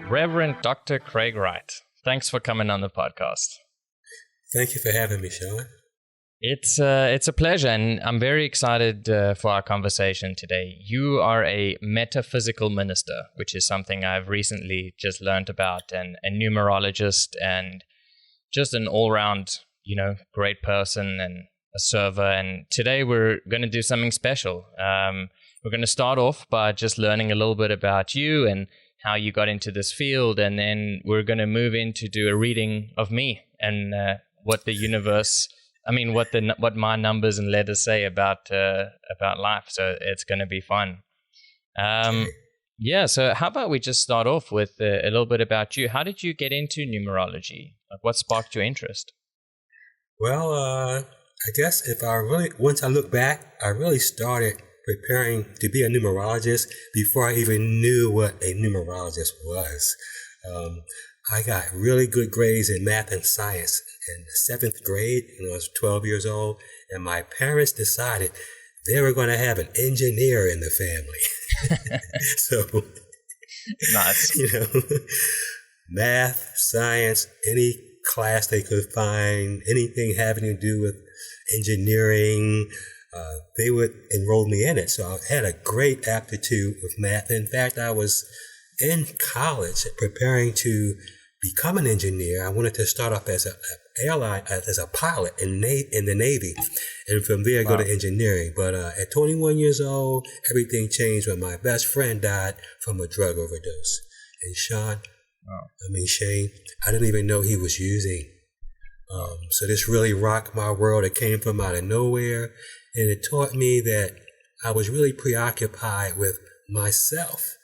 Reverend Dr. Craig Wright, thanks for coming on the podcast. Thank you for having me, Sean. It's a pleasure, and I'm very excited for our conversation today. You are a metaphysical minister, which is something I've recently just learned about, and a numerologist, and just an all-round, great person and a server. And today we're going to do something special. We're going to start off by just learning a little bit about you and how you got into this field, and then we're going to move in to do a reading of me and what the universe, what my numbers and letters say about life. So it's going to be fun. So how about we just start off with a little bit about you? How did you get into numerology? What sparked your interest? Well, I guess once I look back, I really started preparing to be a numerologist before I even knew what a numerologist was. I got really good grades in math and science in the 7th grade when I was 12 years old, and my parents decided they were going to have an engineer in the family. So, nice. Math, science, any class they could find, anything having to do with engineering, they would enroll me in it. So I had a great aptitude with math. In fact, I was in college preparing to become an engineer. I wanted to start off as a pilot in the Navy, and from there go to engineering. But at 21 years old, everything changed when my best friend died from a drug overdose. And Shane, I didn't even know he was using. So this really rocked my world. It came from out of nowhere, and it taught me that I was really preoccupied with myself.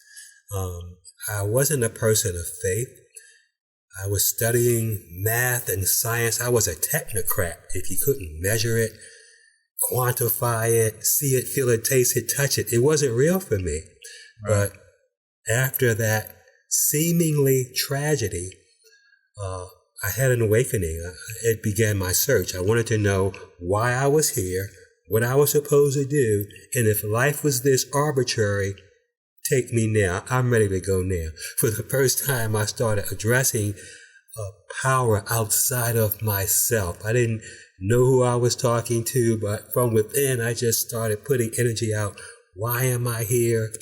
I wasn't a person of faith. I was studying math and science. I was a technocrat. If you couldn't measure it, quantify it, see it, feel it, taste it, touch it, it wasn't real for me. Right. But after that seemingly tragedy, I had an awakening. It began my search. I wanted to know why I was here, what I was supposed to do, and if life was this arbitrary, take me now. I'm ready to go now. For the first time, I started addressing power outside of myself. I didn't know who I was talking to, but from within, I just started putting energy out. Why am I here?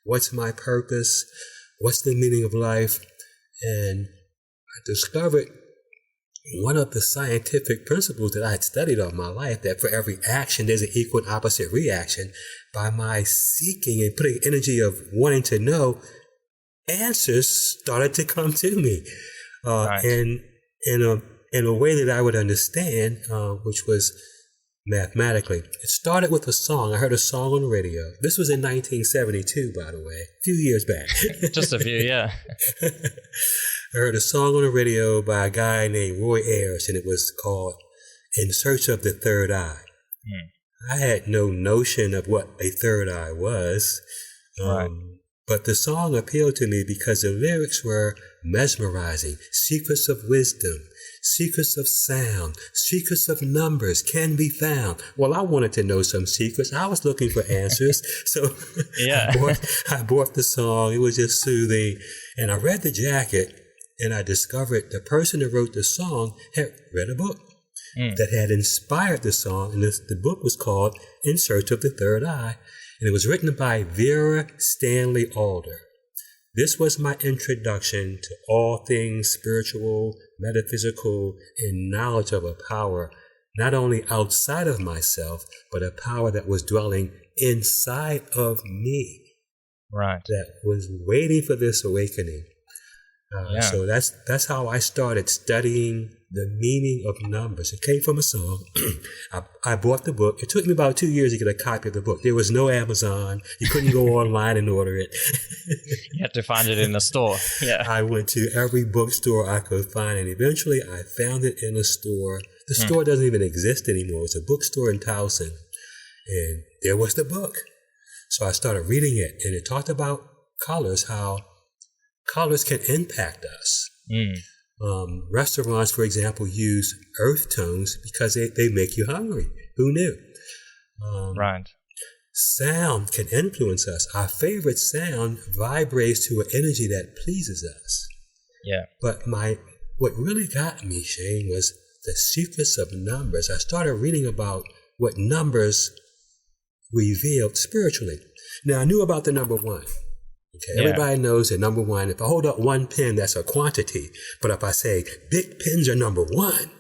What's my purpose? What's the meaning of life? And I discovered one of the scientific principles that I had studied all my life, that for every action, there's an equal and opposite reaction. By my seeking and putting energy of wanting to know, answers started to come to me. And in a way that I would understand, which was mathematically. It started with a song. I heard a song on the radio. This was in 1972, by the way, a few years back. Just a few, yeah. I heard a song on the radio by a guy named Roy Ayers, and it was called In Search of the Third Eye. I had no notion of what a third eye was, but the song appealed to me because the lyrics were mesmerizing. Secrets of wisdom, secrets of sound, secrets of numbers can be found. Well, I wanted to know some secrets. I was looking for answers. So yeah. I bought the song. It was just soothing. And I read the jacket, and I discovered the person who wrote the song had read a book that had inspired the song. And the book was called In Search of the Third Eye. And it was written by Vera Stanley Alder. This was my introduction to all things spiritual, metaphysical, and knowledge of a power not only outside of myself, but a power that was dwelling inside of me. Right. That was waiting for this awakening. So that's how I started studying the meaning of numbers. It came from a song. I bought the book. It took me about 2 years to get a copy of the book. There was no Amazon. You couldn't go online and order it. You had to find it in a store. Yeah. I went to every bookstore I could find, and eventually I found it in a store. The store doesn't even exist anymore. It's a bookstore in Towson. And there was the book. So I started reading it, and it talked about colors, how colors can impact us. Restaurants, for example, use earth tones because they make you hungry. Who knew? Right. Sound can influence us. Our favorite sound vibrates to an energy that pleases us. Yeah. But what really got me, Shane, was the secrets of numbers. I started reading about what numbers revealed spiritually. Now, I knew about the number one. Okay, Yeah. Everybody knows that number one, if I hold up one pen, that's a quantity. But if I say big pens are number one,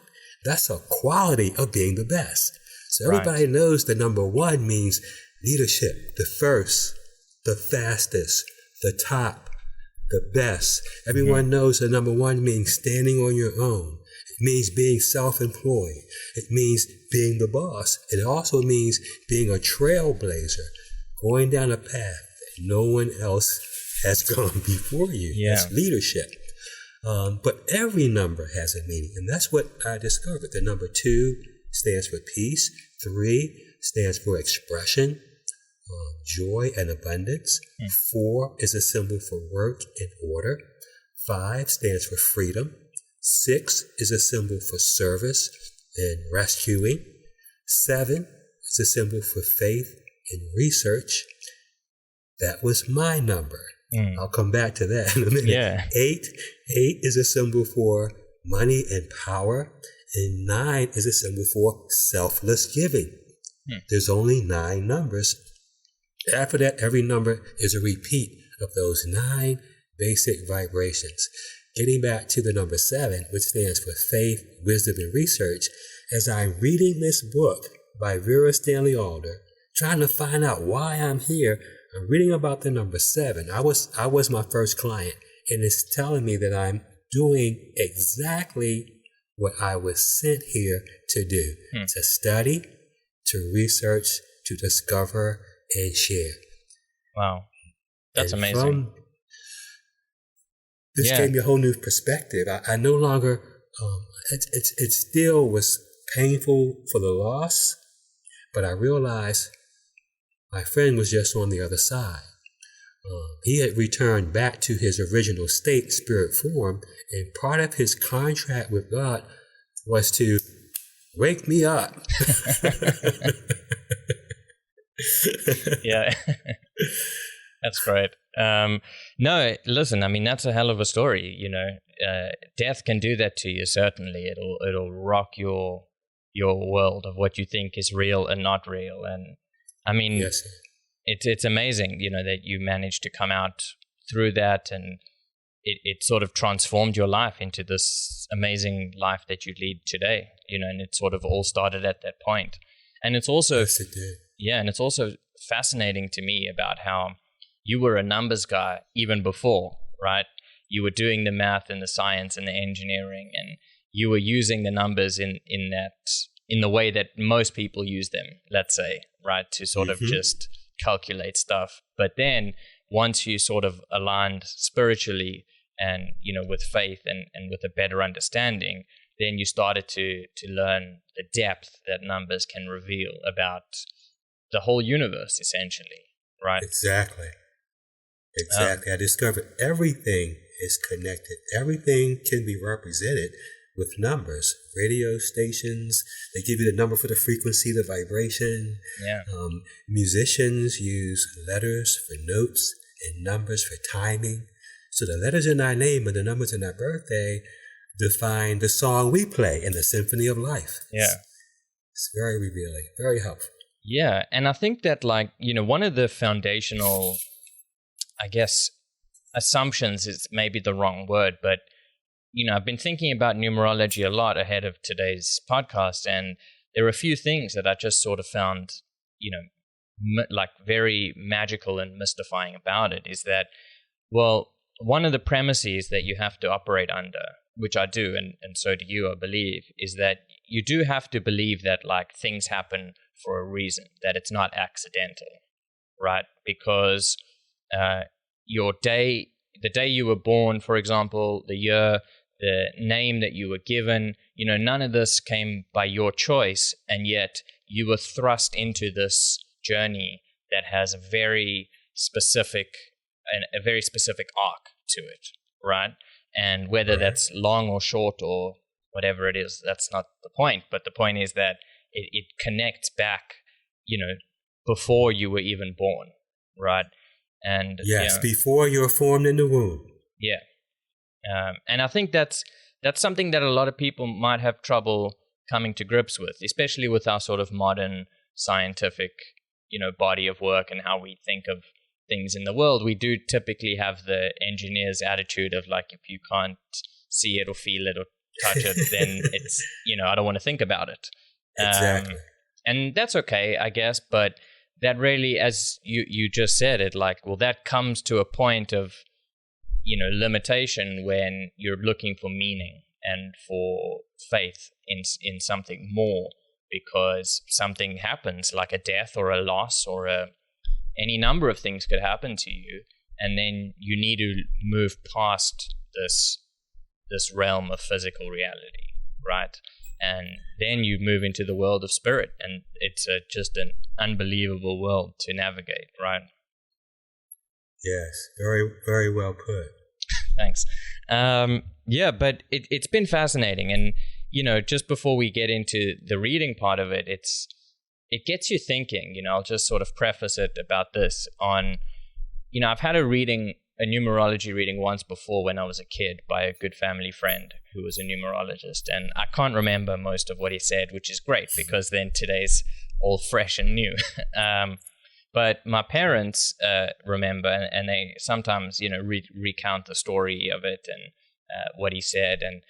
that's a quality of being the best. So everybody knows the number one means leadership, the first, the fastest, the top, the best. Everyone knows the number one means standing on your own. It means being self-employed. It means being the boss. It also means being a trailblazer, going down a path that no one else has gone before you. Yeah. That's leadership. But every number has a meaning, and that's what I discovered. The number 2 stands for peace. 3 stands for expression, joy and abundance. 4 is a symbol for work and order. 5 stands for freedom. 6 is a symbol for service and rescuing. 7 is a symbol for faith and research. That was my number. I'll come back to that in a minute. Yeah. 8 is a symbol for money and power. And 9 is a symbol for selfless giving. There's only 9 numbers. After that, every number is a repeat of those 9 basic vibrations. Getting back to the number 7, which stands for faith, wisdom, and research, as I'm reading this book by Vera Stanley Alder, trying to find out why I'm here, I'm reading about the number 7. I was my first client, and it's telling me that I'm doing exactly what I was sent here to do, to study, to research, to discover, and share. Wow. That's and amazing. This gave me a whole new perspective. I no longer, it still was painful for the loss, but I realized my friend was just on the other side. He had returned back to his original state, spirit form, and part of his contract with God was to wake me up. Yeah. That's great. No, listen, I mean, that's a hell of a story. You know, death can do that to you. Certainly, it'll rock your world of what you think is real and not real. And I mean, yes, it's amazing, you know, that you managed to come out through that, and it sort of transformed your life into this amazing life that you lead today. You know, and it sort of all started at that point. And it's also, yes, it did. Yeah, and it's also fascinating to me about how you were a numbers guy even before, right? You were doing the math and the science and the engineering, and you were using the numbers in the way that most people use them, let's say, right? To sort of just calculate stuff. But then once you sort of aligned spiritually and, you know, with faith and with a better understanding, then you started to learn the depth that numbers can reveal about the whole universe, essentially, right? Exactly. I discovered everything is connected. Everything can be represented with numbers. Radio stations, they give you the number for the frequency, the vibration. Yeah. Musicians use letters for notes and numbers for timing. So the letters in our name and the numbers in our birthday define the song we play in the symphony of life. Yeah. It's very revealing, very helpful. Yeah. And I think that, like, you know, one of the foundational, I guess, assumptions is maybe the wrong word, but, you know, I've been thinking about numerology a lot ahead of today's podcast, and there are a few things that I just sort of found, you know, like very magical and mystifying about it is that, well, one of the premises that you have to operate under, which I do, and so do you, I believe, is that you do have to believe that, like, things happen for a reason, that it's not accidental, right? Because your day, the day you were born, for example, the year, the name that you were given, you know, none of this came by your choice, and yet you were thrust into this journey that has a very specific arc to it, right? And whether that's long or short or whatever it is, that's not the point. But the point is that it connects back, you know, before you were even born, right? And yes, before you're formed in the womb. Yeah. And I think that's something that a lot of people might have trouble coming to grips with, especially with our sort of modern scientific, body of work and how we think of things in the world. We do typically have the engineer's attitude of like, if you can't see it or feel it or touch it, then it's, I don't want to think about it. Exactly. And that's okay, I guess, but that really, as you just said it, like, well, that comes to a point of, limitation when you're looking for meaning and for faith in something more, because something happens, like a death or a loss or any number of things could happen to you, and then you need to move past this realm of physical reality, right? And then you move into the world of spirit, and it's just an unbelievable world to navigate, right? Yes, very, very well put. Thanks. But it's been fascinating, and just before we get into the reading part of it, it gets you thinking. I'll just sort of preface it about this on, I've had a numerology reading once before when I was a kid by a good family friend who was a numerologist, and I can't remember most of what he said, which is great because then today's all fresh and new. But my parents remember, and they sometimes, recount the story of it and what he said. And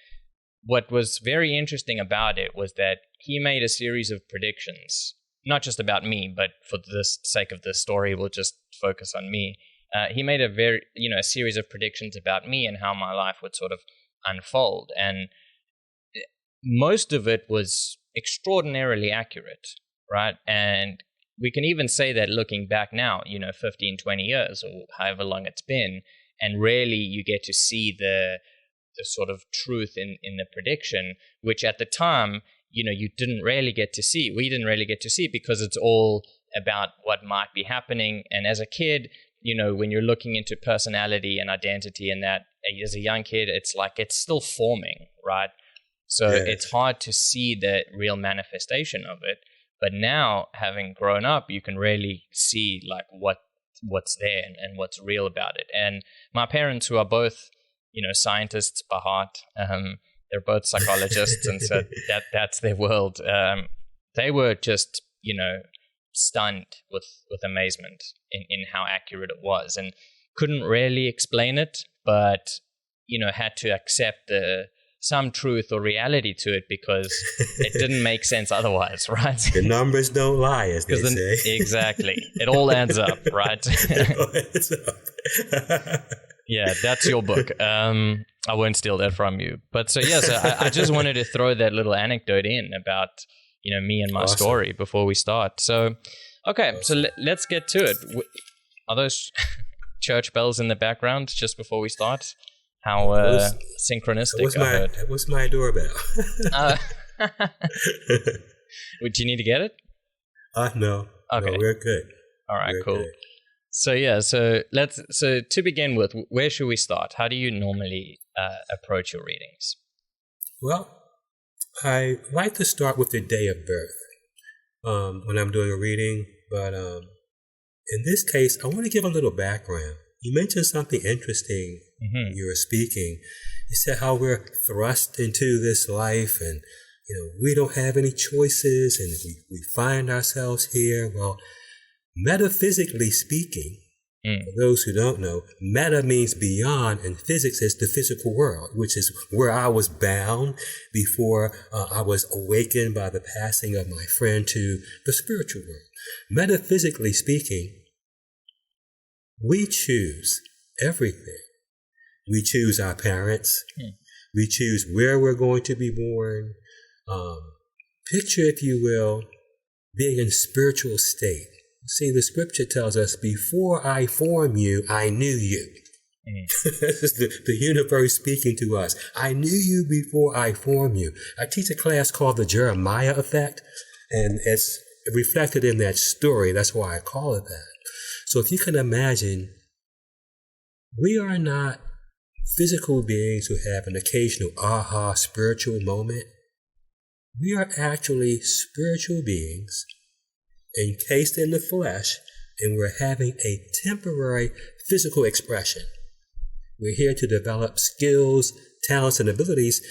what was very interesting about it was that he made a series of predictions, not just about me, but for the sake of this story, we'll just focus on me. He made a series of predictions about me and how my life would sort of unfold. And most of it was extraordinarily accurate, right? And we can even say that looking back now, 15, 20 years or however long it's been, and rarely you get to see the sort of truth in the prediction, which at the time, you didn't really get to see. We didn't really get to see because it's all about what might be happening. And as a kid, when you're looking into personality and identity and that, as a young kid, it's like it's still forming, right? So It's hard to see the real manifestation of it. But now, having grown up, you can really see like what's there and what's real about it. And my parents, who are both, scientists by heart, they're both psychologists, and so that's their world. They were just, stunned with amazement in how accurate it was, and couldn't really explain it, but had to accept some truth or reality to it because it didn't make sense otherwise, right? The numbers don't lie, as they say. Exactly. It all adds up, right? It all adds up. Yeah, that's your book. I won't steal that from you. But so I just wanted to throw that little anecdote in about, me and my story before we start. So, okay, so let's get to it. Are those church bells in the background just before we start? How synchronistic, I heard. What's my doorbell? Do you need to get it? No. Okay. No, we're good. All right, we're cool. Good. So to begin with, where should we start? How do you normally approach your readings? Well, I like to start with the day of birth when I'm doing a reading, but in this case, I want to give a little background. You mentioned something interesting when you were speaking. You said how we're thrust into this life and, we don't have any choices and we find ourselves here. Well, metaphysically speaking, for those who don't know, meta means beyond, and physics is the physical world, which is where I was bound before I was awakened by the passing of my friend to the spiritual world. Metaphysically speaking, we choose everything. We choose our parents. We choose where we're going to be born. Picture, if you will, being in spiritual state. See, the scripture tells us, before I formed you, I knew you. This is the universe speaking to us. I knew you before I formed you. I teach a class called the Jeremiah effect, and it's reflected in that story. That's why I call it that. So if you can imagine, we are not physical beings who have an occasional aha spiritual moment. We are actually spiritual beings encased in the flesh, and we're having a temporary physical expression. We're here to develop skills, talents, and abilities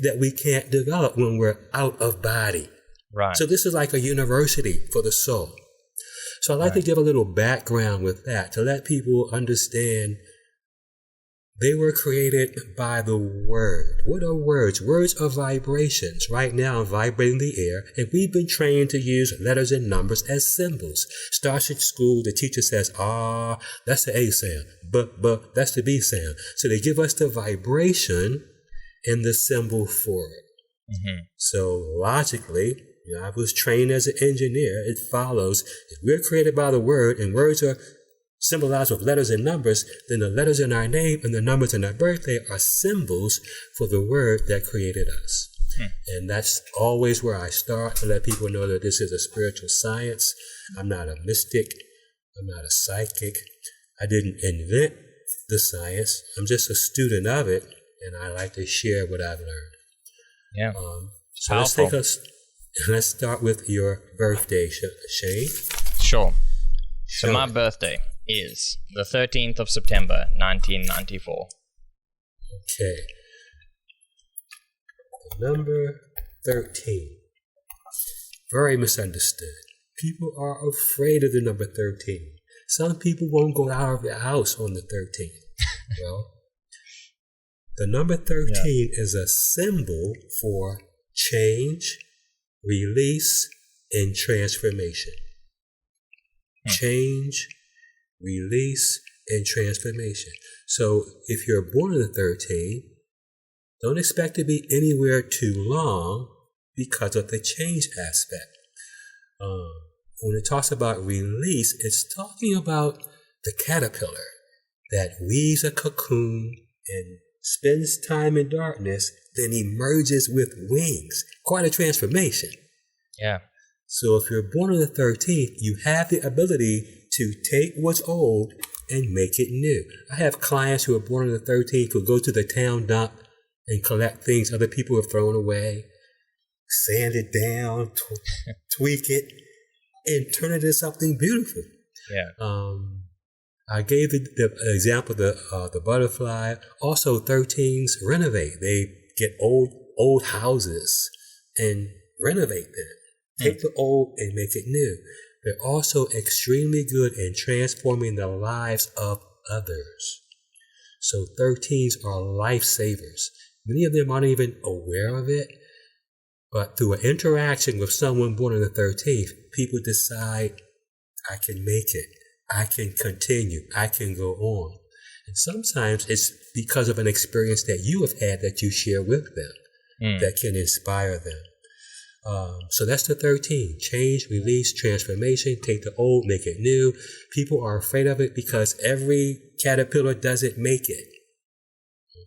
that we can't develop when we're out of body. Right. So this is like a university for the soul. So I'd like to give a little background with that to let people understand they were created by the word. What are words? Words are vibrations. Right now, I'm vibrating the air, and we've been trained to use letters and numbers as symbols. Starts at school, the teacher says, that's the A sound. But, that's the B sound. So they give us the vibration and the symbol for it. Mm-hmm. So logically, I was trained as an engineer. It follows if we're created by the word and words are symbolized with letters and numbers, then the letters in our name and the numbers in our birthday are symbols for the word that created us. And that's always where I start to let people know that this is a spiritual science. I'm not a mystic. I'm not a psychic. I didn't invent the science. I'm just a student of it, and I like to share what I've learned. Yeah. So let's start with your birthday, Shane. Sure. So my birthday is the 13th of September, 1994. Okay. The number 13. Very misunderstood. People are afraid of the number 13. Some people won't go out of their house on the 13th. Well, the number 13 is a symbol for change, release, and transformation. Change, release, and transformation. So if you're born on the 13th, don't expect to be anywhere too long because of the change aspect. When it talks about release, it's talking about the caterpillar that weaves a cocoon and spends time in darkness, then emerges with wings. Quite a transformation. Yeah. So if you're born on the 13th, you have the ability to take what's old and make it new. I have clients who are born on the 13th who go to the town dump and collect things other people have thrown away, sand it down, tweak it, and turn it into something beautiful. Yeah. I gave the example of the butterfly. Also, 13s renovate. They get old houses and renovate them. Take the old and make it new. They're also extremely good in transforming the lives of others. So 13s are lifesavers. Many of them aren't even aware of it, but through an interaction with someone born on the 13th, people decide, I can make it. I can continue. I can go on. And sometimes it's because of an experience that you have had that you share with them that can inspire them. So that's the 13. Change, release, transformation, take the old, make it new. People are afraid of it because every caterpillar doesn't make it.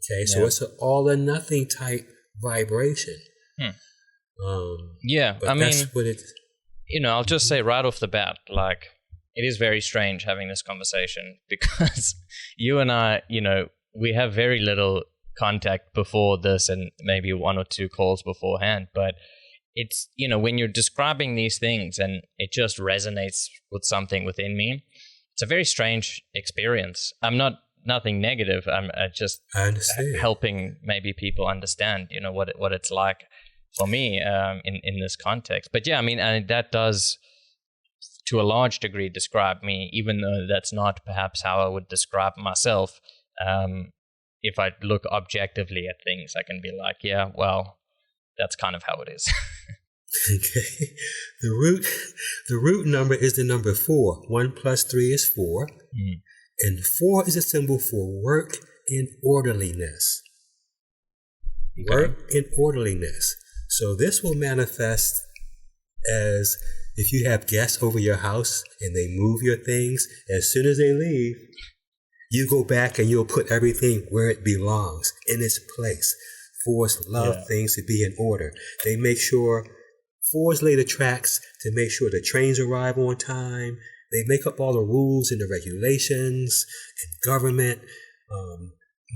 Okay, so it's an all or nothing type vibration. I mean, I'll just say right off the bat, like, it is very strange having this conversation because you and I, we have very little contact before this and maybe one or two calls beforehand, but it's, when you're describing these things and it just resonates with something within me, it's a very strange experience. I'm nothing negative. I'm just helping maybe people understand, what it's like for me in this context. But yeah, I mean, that does to a large degree describe me, even though that's not perhaps how I would describe myself. If I look objectively at things, I can be like, yeah, well, that's kind of how it is. Okay. The root number is the number 4. 1 plus 3 is 4. And 4 is a symbol for work and orderliness. Okay. Work and orderliness. So this will manifest as if you have guests over your house and they move your things, as soon as they leave, you go back and you'll put everything where it belongs, in its place. 4s love things to be in order. They make sure, 4s lay the tracks to make sure the trains arrive on time. They make up all the rules and the regulations and government.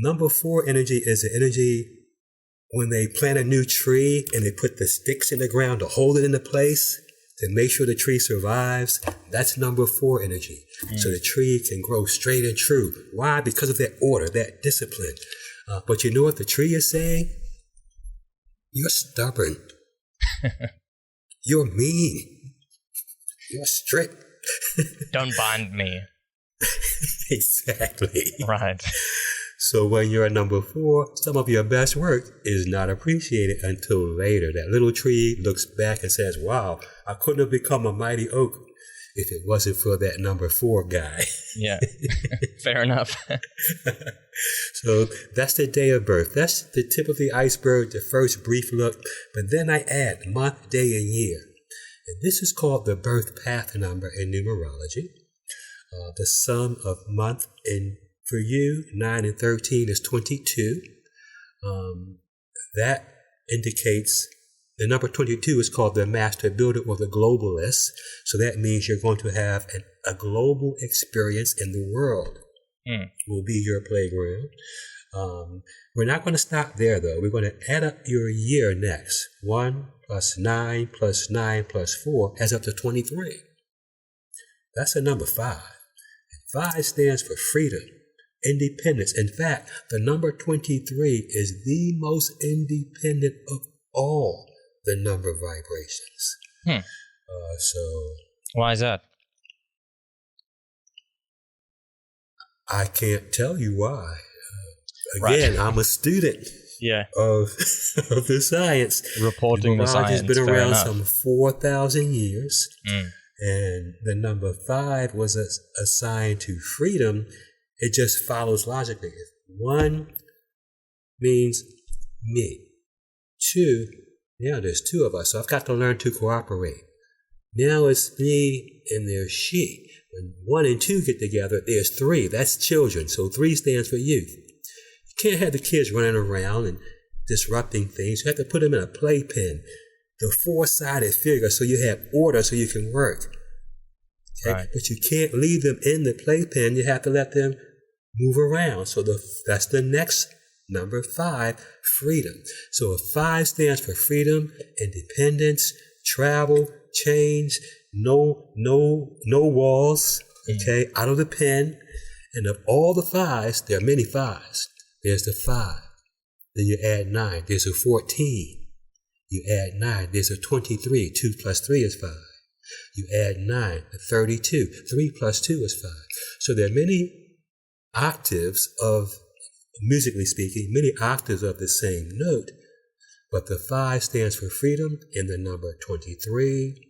Number 4 energy is the energy when they plant a new tree and they put the sticks in the ground to hold it into place, to make sure the tree survives, that's number 4 energy. So the tree can grow straight and true. Why? Because of that order, that discipline. But you know what the tree is saying? You're stubborn. You're mean. You're strict. Don't bind me. Exactly. Right. So when you're a number 4, some of your best work is not appreciated until later. That little tree looks back and says, wow, I couldn't have become a mighty oak if it wasn't for that number 4 guy. Yeah. Fair enough. So that's the day of birth. That's the tip of the iceberg, the first brief look. But then I add month, day, and year. And this is called the birth path number in numerology. The sum of month in for you, 9 and 13 is 22. That indicates the number 22 is called the master builder or the globalist. So that means you're going to have a global experience in the world. Will be your playground. We're not going to stop there, though. We're going to add up your year next. 1 plus 9 plus 9 plus 4 adds up to 23. That's a number 5. And 5 stands for freedom. Independence. In fact, the number 23 is the most independent of all the number vibrations. So why is that? I can't tell you why. Again, I'm a student of the science. Reporting the science. It's been around some 4,000 years. And the number 5 was assigned to freedom. It just follows logically. 1 means me. 2, now there's 2 of us, so I've got to learn to cooperate. Now it's me and there's she. When 1 and 2 get together, there's 3. That's children. So 3 stands for youth. You can't have the kids running around and disrupting things. You have to put them in a playpen. The 4-sided figure so you have order so you can work. Okay? Right. But you can't leave them in the playpen. You have to let them move around. So that's the next number 5, freedom. So 5 stands for freedom, independence, travel, change, no walls, okay, out of the pen. And of all the 5s, there are many 5s. There's the 5. Then you add 9. There's a 14. You add 9. There's a 23. 2 plus 3 is 5. You add 9, a 32. 3 plus 2 is 5. So there are many octaves of, musically speaking, many octaves of the same note, but the 5 stands for freedom, and the number 23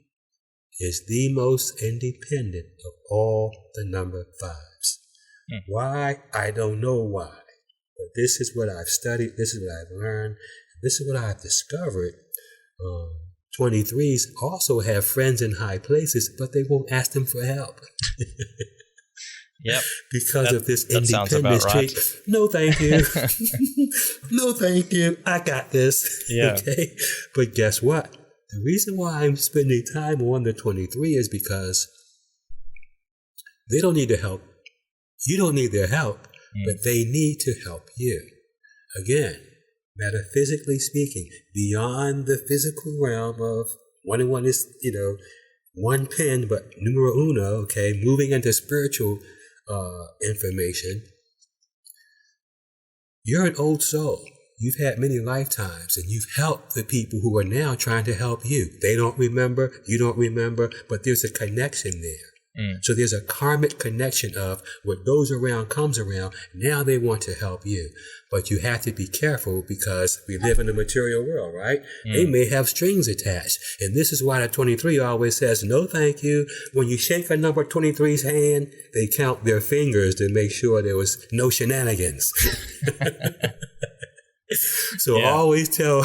is the most independent of all the number 5s. Why? I don't know why, but this is what I've studied, this is what I've learned, this is what I've discovered. 23s also have friends in high places, but they won't ask them for help. Yep. Because of this independence trait. Right. No, thank you. No, thank you. I got this. Yeah. Okay. But guess what? The reason why I'm spending time on the 23 is because they don't need the help. You don't need their help, but they need to help you. Again, metaphysically speaking, beyond the physical realm of 1 and 1 is, 1 pen, but numero uno, okay, moving into spiritual information. You're an old soul. You've had many lifetimes, and you've helped the people who are now trying to help you. They don't remember, you don't remember, but there's a connection there. So there's a karmic connection of what goes around comes around. Now they want to help you. But you have to be careful because we live in the material world, right? They may have strings attached. And this is why the 23 always says, no, thank you. When you shake a number 23's hand, they count their fingers to make sure there was no shenanigans. So I always tell,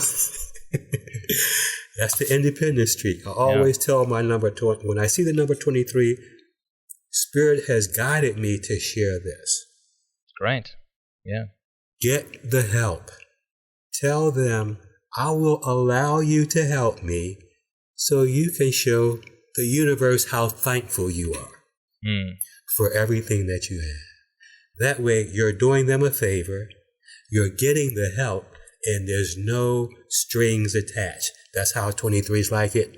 that's the independence streak. I always tell my number 20, when I see the number 23, Spirit has guided me to share this. Great. Yeah. Get the help. Tell them, I will allow you to help me so you can show the universe how thankful you are for everything that you have. That way, you're doing them a favor, you're getting the help, and there's no strings attached. That's how 23s like it.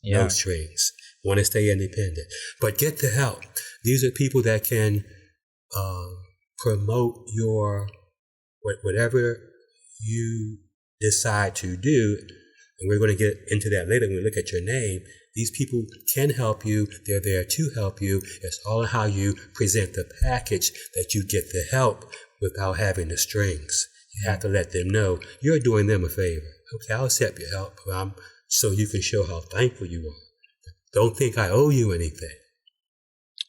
No strings. Want to stay independent. But get the help. These are people that can promote your whatever you decide to do. And we're going to get into that later when we look at your name. These people can help you. They're there to help you. It's all how you present the package that you get the help without having the strings. You have to let them know you're doing them a favor. Okay, I'll accept your help so you can show how thankful you are. Don't think I owe you anything.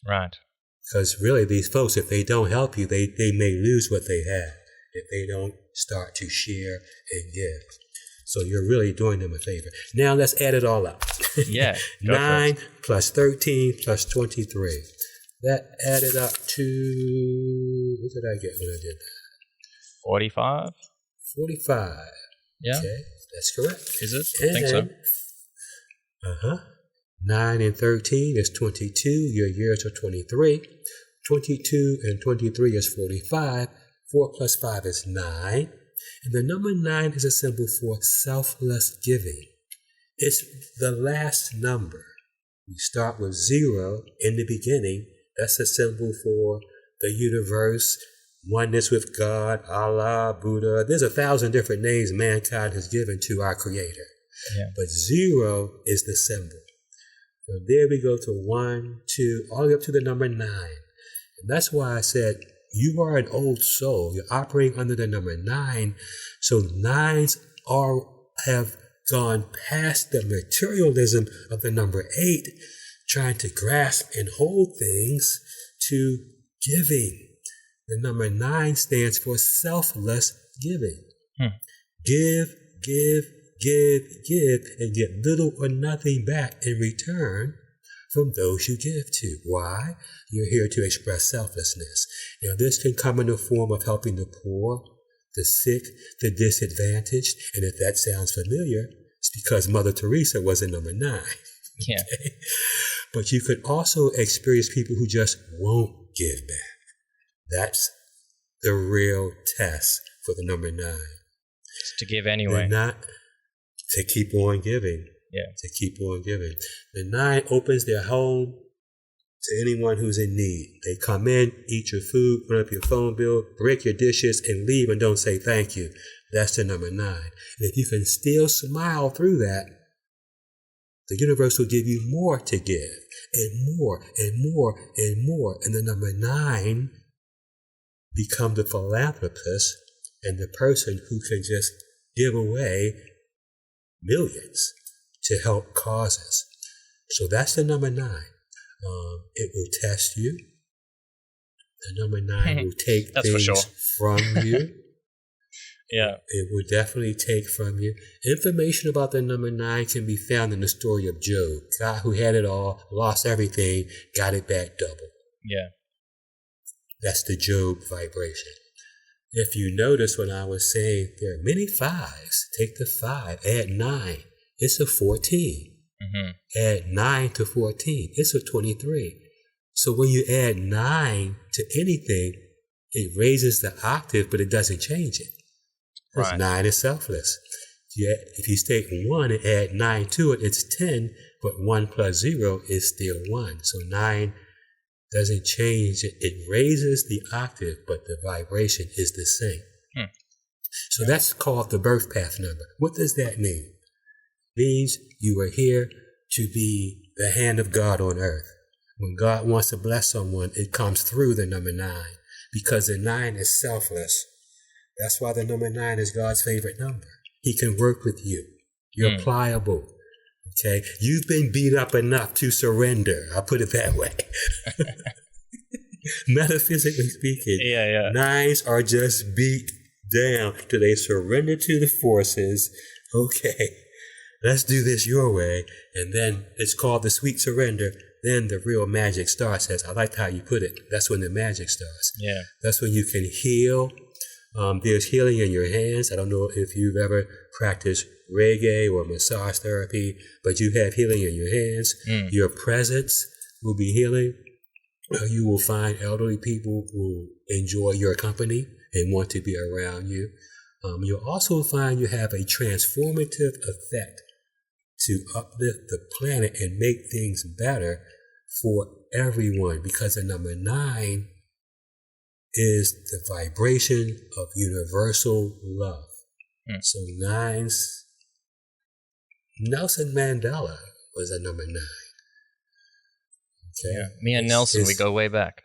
Right. Because really these folks, if they don't help you, they may lose what they have if they don't start to share and give. So you're really doing them a favor. Now let's add it all up. Yeah. 9 plus 13 plus 23. That added up to, what did I get when I did that? 45? 45. Yeah. Okay, that's correct. Is it? I think so. 9 and 13 is 22. Your years are 23. 22 and 23 is 45. 4 plus 5 is 9. And the number 9 is a symbol for selfless giving. It's the last number. We start with 0 in the beginning. That's a symbol for the universe, oneness with God, Allah, Buddha. There's 1,000 different names mankind has given to our Creator. Yeah. But 0 is the symbol. From there we go to 1, 2, all the way up to the number 9. And that's why I said, you are an old soul. You're operating under the number 9. So 9s have gone past the materialism of the number 8, trying to grasp and hold things, to giving. The number 9 stands for selfless giving. Give, give, give, give, and get little or nothing back in return from those you give to. Why? You're here to express selflessness. Now, this can come in the form of helping the poor, the sick, the disadvantaged. And if that sounds familiar, it's because Mother Teresa was a number 9. Yeah. Okay? But you could also experience people who just won't give back. That's the real test for the number 9. Just to give anyway. And not to keep on giving. Yeah. To keep on giving. The 9 opens their home to anyone who's in need. They come in, eat your food, run up your phone bill, break your dishes, and leave and don't say thank you. That's the number 9. And if you can still smile through that, the universe will give you more to give, and more, and more, and more. And the number 9 become the philanthropist and the person who can just give away millions to help causes. So that's the number 9. It will test you. The number 9 will take things from you. Yeah. It will definitely take from you. Information about the number 9 can be found in the story of Job. God who had it all, lost everything, got it back double. Yeah. That's the Job vibration. If you notice when I was saying there are many 5s, take the 5, add 9. It's a 14. Add 9 to 14. It's a 23. So when you add 9 to anything, it raises the octave, but it doesn't change it. Because 9 is selfless. If you take 1 and add 9 to it, it's 10, but 1 plus 0 is still 1. So 9 doesn't change it. It raises the octave, but the vibration is the same. So that's called the birth path number. What does that mean? It means you are here to be the hand of God on earth. When God wants to bless someone, it comes through the number 9, because the 9 is selfless. That's why the number 9 is God's favorite number. He can work with you. You're pliable. Okay? You've been beat up enough to surrender. I'll put it that way. Metaphysically speaking, 9s are just beat down till they surrender to the forces. Okay, let's do this your way. And then it's called the sweet surrender. Then the real magic starts. As I liked how you put it. That's when the magic starts. Yeah. That's when you can heal. There's healing in your hands. I don't know if you've ever practiced reggae or massage therapy, but you have healing in your hands. Your presence will be healing. You will find elderly people who enjoy your company and want to be around you. You'll also find you have a transformative effect to uplift the planet and make things better for everyone, because the number 9 is the vibration of universal love. So 9s, Nelson Mandela was a number 9. Okay. Yeah. Me and Nelson, we go way back,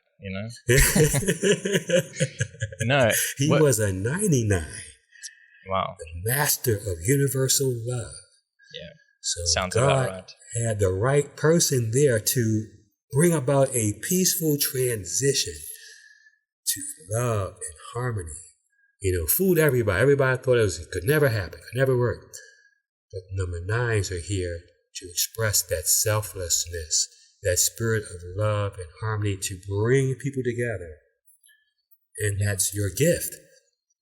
No. He was a 99. Wow. The master of universal love. Yeah. So sounds God about right. had the right person there to bring about a peaceful transition to love and harmony. Fooled everybody. Everybody thought it could never happen, could never work. But number 9s are here to express that selflessness, that spirit of love and harmony, to bring people together. And that's your gift.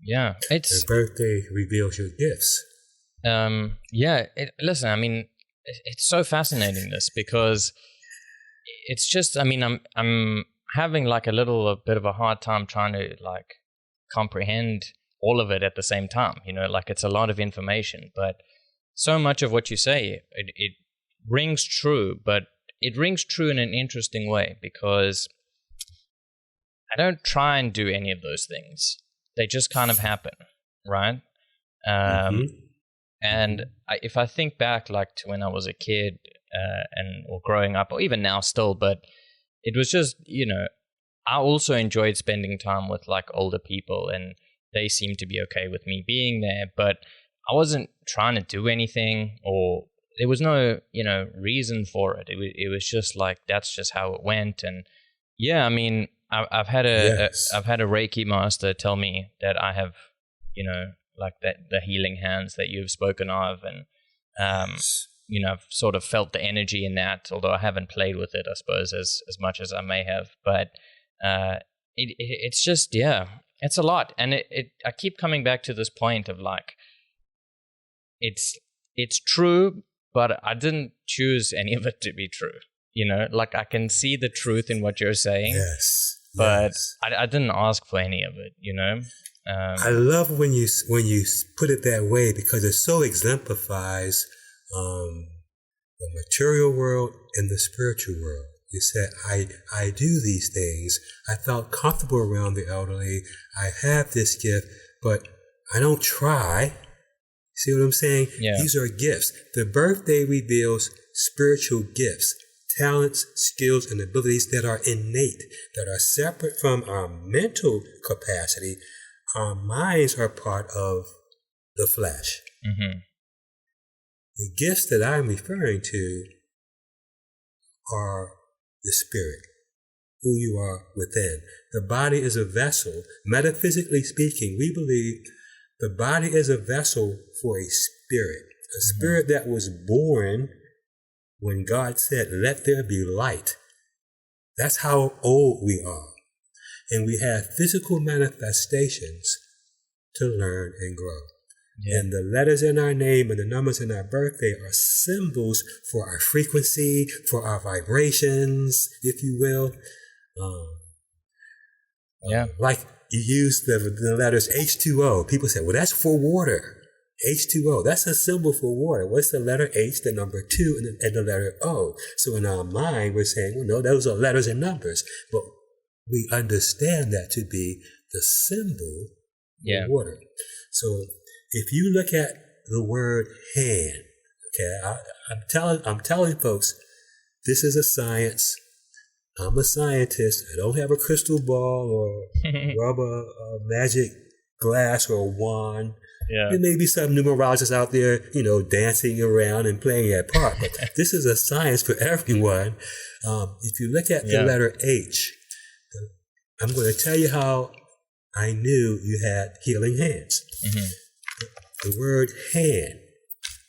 Yeah. Your birthday reveals your gifts. Listen, I mean, it's so fascinating, this, because it's just, I mean, I'm having like a bit of a hard time trying to like comprehend all of it at the same time. Like it's a lot of information, but so much of what you say, it rings true, but it rings true in an interesting way, because I don't try and do any of those things. They just kind of happen, right? And if I think back like to when I was a kid or growing up, or even now still, but it was just, I also enjoyed spending time with like older people, and they seemed to be okay with me being there, but I wasn't trying to do anything, or there was no, reason for it. It was just like, that's just how it went. And yeah, I mean, I've had a Reiki master tell me that I have, like the healing hands that you've spoken of, and I've sort of felt the energy in that, although I haven't played with it, I suppose, as much as I may have. But it's just, it's a lot, and I keep coming back to this point of like, it's true, but I didn't choose any of it to be true. Like I can see the truth in what you're saying, but I didn't ask for any of it. I love when you put it that way, because it so exemplifies the material world and the spiritual world. You said, I do these things. I felt comfortable around the elderly. I have this gift, but I don't try. See what I'm saying? Yeah. These are gifts. The birthday reveals spiritual gifts, talents, skills, and abilities that are innate, that are separate from our mental capacity. Our minds are part of the flesh. Mm-hmm. The gifts that I'm referring to are the spirit, who you are within. The body is a vessel. Metaphysically speaking, we believe the body is a vessel for a spirit that was born when God said, "Let there be light." That's how old we are. And we have physical manifestations to learn and grow. Yeah. And the letters in our name and the numbers in our birthday are symbols for our frequency, for our vibrations, if you will. Like you use the letters H2O. People say, well, that's for water. H2O, that's a symbol for water. What's the letter H, the number 2, and the letter O? So in our mind, we're saying, well, no, those are letters and numbers. But we understand that to be the symbol of water. So if you look at the word hand, okay, I'm telling folks, this is a science. I'm a scientist. I don't have a crystal ball or rubber magic glass or a wand. Yeah. There may be some numerologists out there, dancing around and playing that part. But this is a science for everyone. If you look at the letter H, I'm going to tell you how I knew you had healing hands. Mm-hmm. The word hand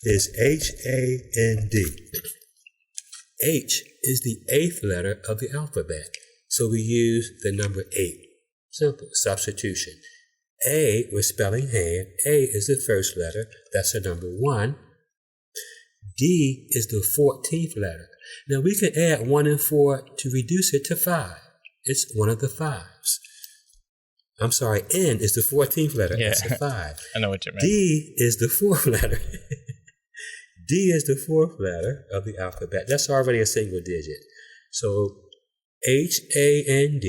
is H-A-N-D. H is the 8th letter of the alphabet. So we use the number 8. Simple. Substitution. A, we're spelling hand. A is the first letter. That's the number 1. D is the 14th letter. Now we can add 1 and 4 to reduce it to 5. It's one of the 5s. I'm sorry, N is the 14th letter. Yeah. That's a 5. I know what you mean. D is the 4th letter. D is the fourth letter of the alphabet. That's already a single digit. So HAND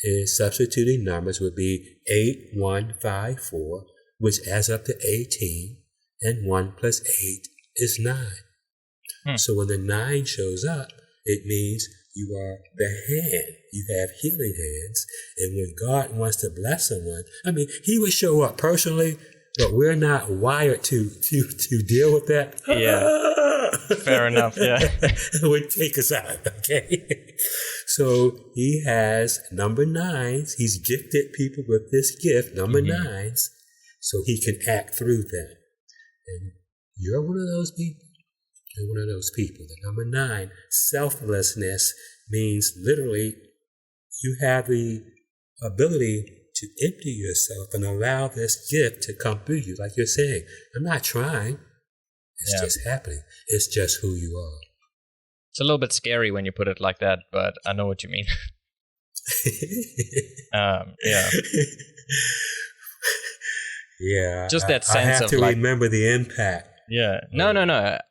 is substituting numbers would be 8154, which adds up to 18, and 1 plus 8 is 9. So when the 9 shows up, it means you are the hand. You have healing hands. And when God wants to bless someone, I mean, he would show up personally, but we're not wired to deal with that. Yeah. Fair enough. Yeah. It would take us out. Okay. So he has number 9s. He's gifted people with this gift, number 9s, so he can act through them. And you're one of those people. You're one of those people. The number 9, selflessness, means literally you have the ability to empty yourself and allow this gift to come through you. Like you're saying, I'm not trying. It's just happening. It's just who you are. It's a little bit scary when you put it like that, but I know what you mean. Yeah. Yeah. Just that sense I have of to like, remember the impact. Yeah. No.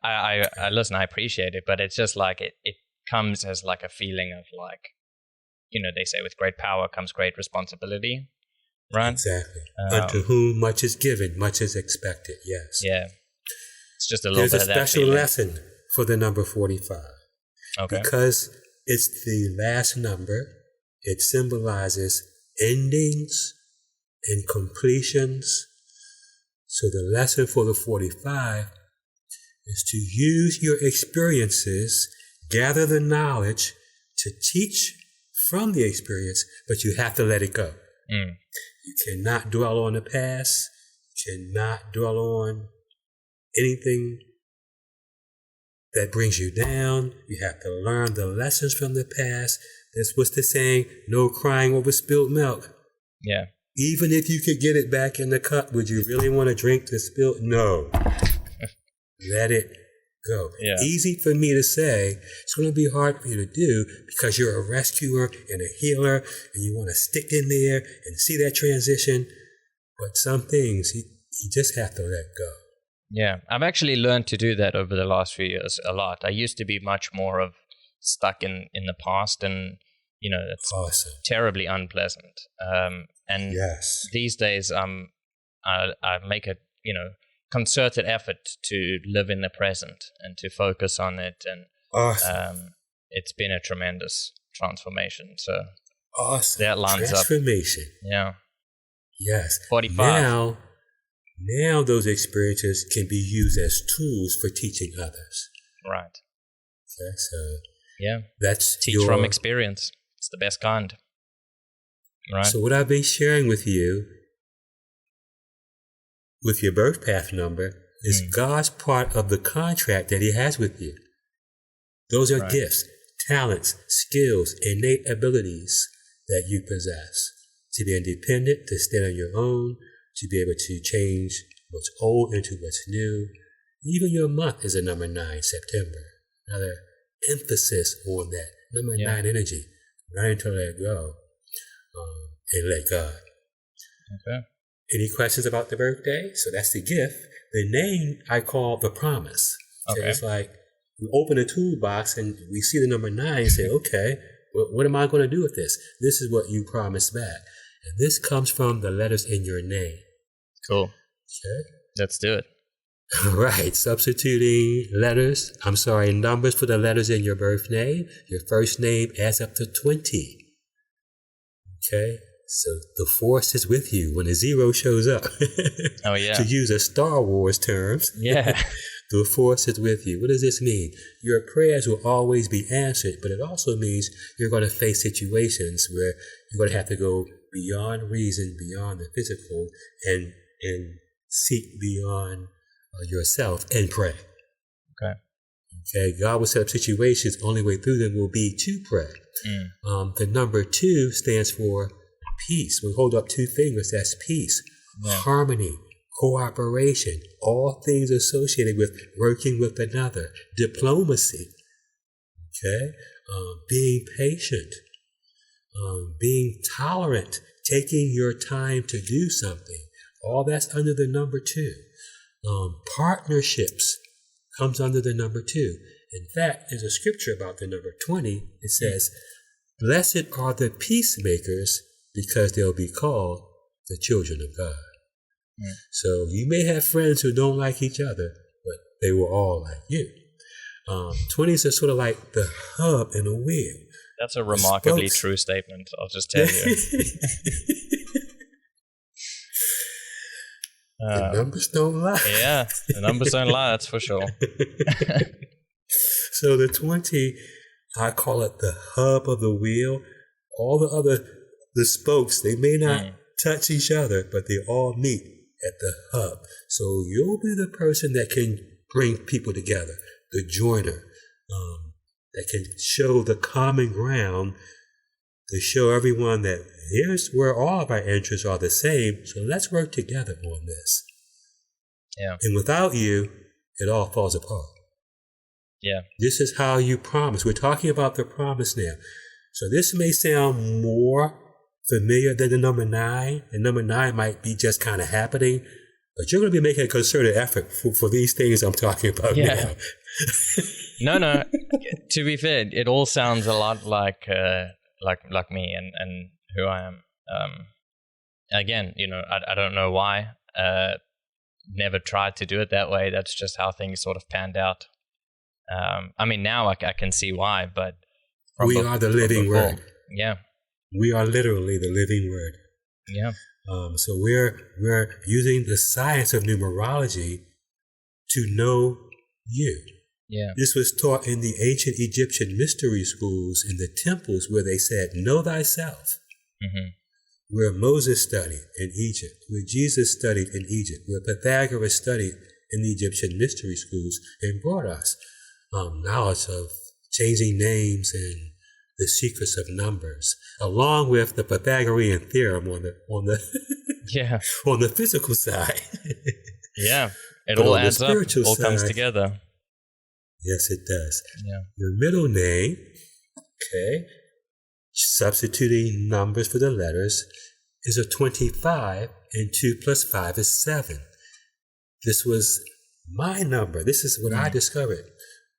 I listen, I appreciate it, but it's just like it comes as like a feeling of like, they say with great power comes great responsibility, right? Exactly. Unto whom much is given, much is expected. Yes. Yeah. It's just a little bit of that. There's a special lesson for the number 45. Okay. Because it's the last number, it symbolizes endings and completions. So the lesson for the 45 is to use your experiences, gather the knowledge to teach from the experience, but you have to let it go. You cannot dwell on the past, cannot dwell on anything that brings you down. You have to learn the lessons from the past. That's what's the saying, no crying over spilled milk. Yeah. Even if you could get it back in the cup, would you really want to drink the spilled? No. Let it go. Yeah. Easy for me to say. It's going to be hard for you to do because you're a rescuer and a healer and you want to stick in there and see that transition. But some things you just have to let go. Yeah. I've actually learned to do that over the last few years a lot. I used to be much more of stuck in the past, and it's awesome. Terribly unpleasant. And these days I make a concerted effort to live in the present and to focus on it, and awesome. It's been a tremendous transformation. So awesome. That lines transformation. Up. Yeah. Yes. 45. Now those experiences can be used as tools for teaching others. Right. Okay, so that's teach from experience. It's the best kind. Right. So what I've been sharing with you, with your birth path number, is God's part of the contract that he has with you. Those are gifts, talents, skills, innate abilities that you possess. To be independent, to stand on your own, to be able to change what's old into what's new. Even your month is a number 9, September. Another emphasis on that. Number 9 energy. Learn to let go and let God. Okay. Any questions about the birthday? So that's the gift. The name I call the promise. Okay. It's like we open a toolbox and we see the number 9 and say, okay, what am I going to do with this? This is what you promised back. And this comes from the letters in your name. Cool. Okay. Let's do it. All right. Substituting numbers for the letters in your birth name. Your first name adds up to 20. Okay. So the force is with you when a 0 shows up. Oh, yeah. To use a Star Wars terms. Yeah. The force is with you. What does this mean? Your prayers will always be answered, but it also means you're going to face situations where you're going to have to go beyond reason, beyond the physical, and seek beyond yourself and pray. Okay. Okay. God will set up situations. Only way through them will be to pray. The number 2 stands for peace. We hold up 2 fingers. That's peace, harmony, cooperation, all things associated with working with another, diplomacy. Okay. Being patient. Being tolerant, taking your time to do something. All that's under the number 2. Partnerships comes under the number 2. In fact, there's a scripture about the number 20. It says, "Blessed are the peacemakers, because they'll be called the children of God." So you may have friends who don't like each other, but they will all like you. 20s are sort of like the hub in a wheel. That's a remarkably true statement, I'll just tell you. The numbers don't lie. Yeah, the numbers don't lie, that's for sure. So the 20, I call it the hub of the wheel. All the spokes, they may not touch each other, but they all meet at the hub. So you'll be the person that can bring people together, the joiner, that can show the common ground, to show everyone that here's where all of our interests are the same, so let's work together on this. Yeah. And without you, it all falls apart. Yeah. This is how you promise. We're talking about the promise now. So this may sound more familiar than the number 9, and number 9 might be just kind of happening, but you're going to be making a concerted effort for these things I'm talking about now. No. To be fair, it all sounds a lot like me and who I am. Again, I don't know why. Never tried to do it that way. That's just how things sort of panned out. I mean, now I can see why, but we are the living word. Yeah. We are literally the living word. Yeah. So we're using the science of numerology to know you. Yeah. This was taught in the ancient Egyptian mystery schools in the temples, where they said, "Know thyself." Mm-hmm. Where Moses studied in Egypt, where Jesus studied in Egypt, where Pythagoras studied in the Egyptian mystery schools, and brought us knowledge of changing names and the secrets of numbers, along with the Pythagorean theorem on the on the physical side. Yeah, it all adds up. It all comes side, together. Yes, it does. Yeah. Your middle name, okay, substituting numbers for the letters, is a 25, and 2 plus 5 is 7. This was my number. This is what I discovered.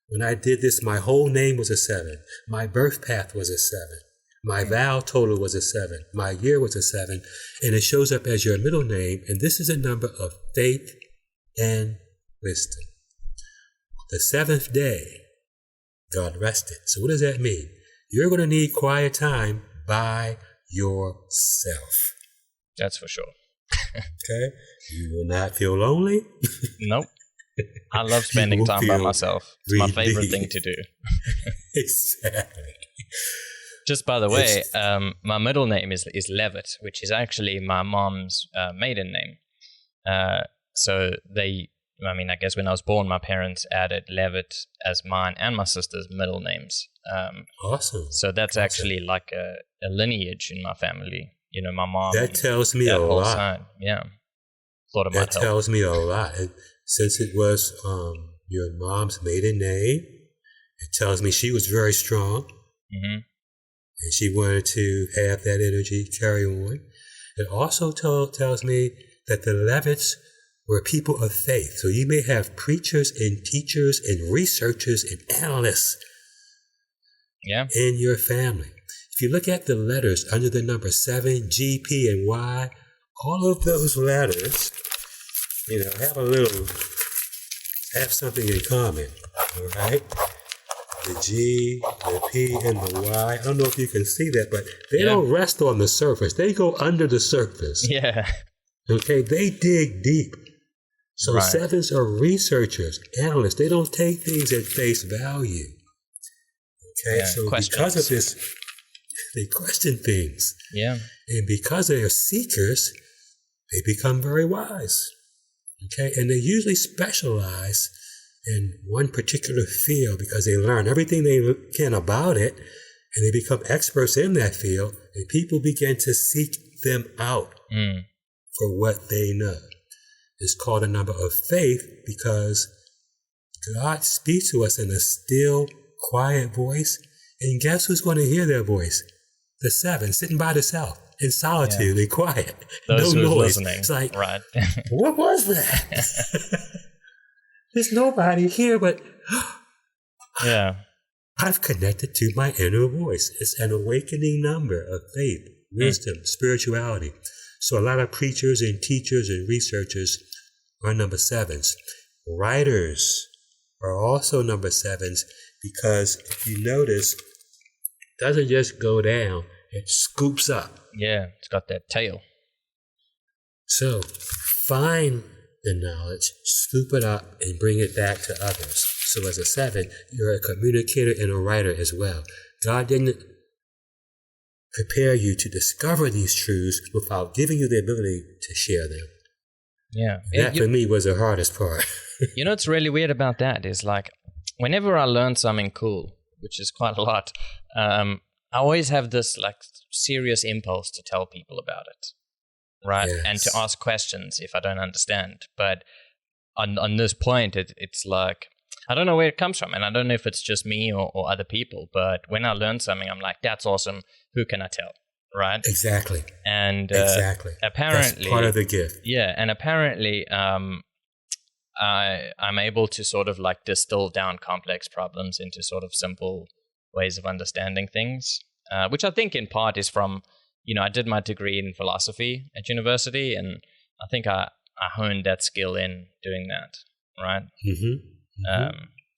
When I did this, my whole name was a 7. My birth path was a 7. My vow total was a 7. My year was a 7. And it shows up as your middle name. And this is a number of faith and wisdom. The 7th day, God rested. So what does that mean? You're going to need quiet time by yourself. That's for sure. Okay? You will not feel lonely. Nope. I love spending time by myself. It's my favorite thing to do. Exactly. Just by the way, my middle name is Levitt, which is actually my mom's maiden name. So I guess when I was born, my parents added Levitt as mine and my sister's middle names. Awesome. So that's actually like a lineage in my family. My mom. That tells me a lot. Side. Yeah. Thought it might help. That tells me a lot. And since it was your mom's maiden name, it tells me she was very strong. Mm-hmm. And she wanted to have that energy carry on. It also tells me that the Levitts were people of faith. So you may have preachers and teachers and researchers and analysts in your family. If you look at the letters under the number 7, G, P, and Y, all of those letters, have something in common, all right? The G, the P, and the Y. I don't know if you can see that, but they don't rest on the surface. They go under the surface. Yeah. Okay, they dig deep. So 7s are researchers, analysts. They don't take things at face value. Okay, so because of this, they question things. Yeah. And because they are seekers, they become very wise. Okay, and they usually specialize in one particular field because they learn everything they can about it, and they become experts in that field, and people begin to seek them out for what they know. It's called a number of faith because God speaks to us in a still, quiet voice, and guess who's going to hear their voice? The 7, sitting by themselves in solitude and quiet. Those no who's noise. Listening. It's like, right. What was that? There's nobody here, but Yeah. I've connected to my inner voice. It's an awakening number of faith, wisdom, spirituality. So a lot of preachers and teachers and researchers are number 7s. Writers are also number 7s because if you notice, it doesn't just go down, it scoops up. Yeah, it's got that tail. So find the knowledge, scoop it up, and bring it back to others. So as a 7, you're a communicator and a writer as well. God didn't prepare you to discover these truths without giving you the ability to share them. Yeah. That for me was the hardest part. You know what's really weird about that is like whenever I learn something cool, which is quite a lot, I always have this like serious impulse to tell people about it, right? Yes. And to ask questions if I don't understand. But on this point, it's like, I don't know where it comes from, and I don't know if it's just me or other people, but when I learn something, I'm like, that's awesome. Who can I tell? Right? Exactly. And exactly. Apparently, that's part of the gift. Yeah, and apparently, I'm able to sort of like distill down complex problems into sort of simple ways of understanding things, which I think in part is from, I did my degree in philosophy at university, and I think I honed that skill in doing that, right?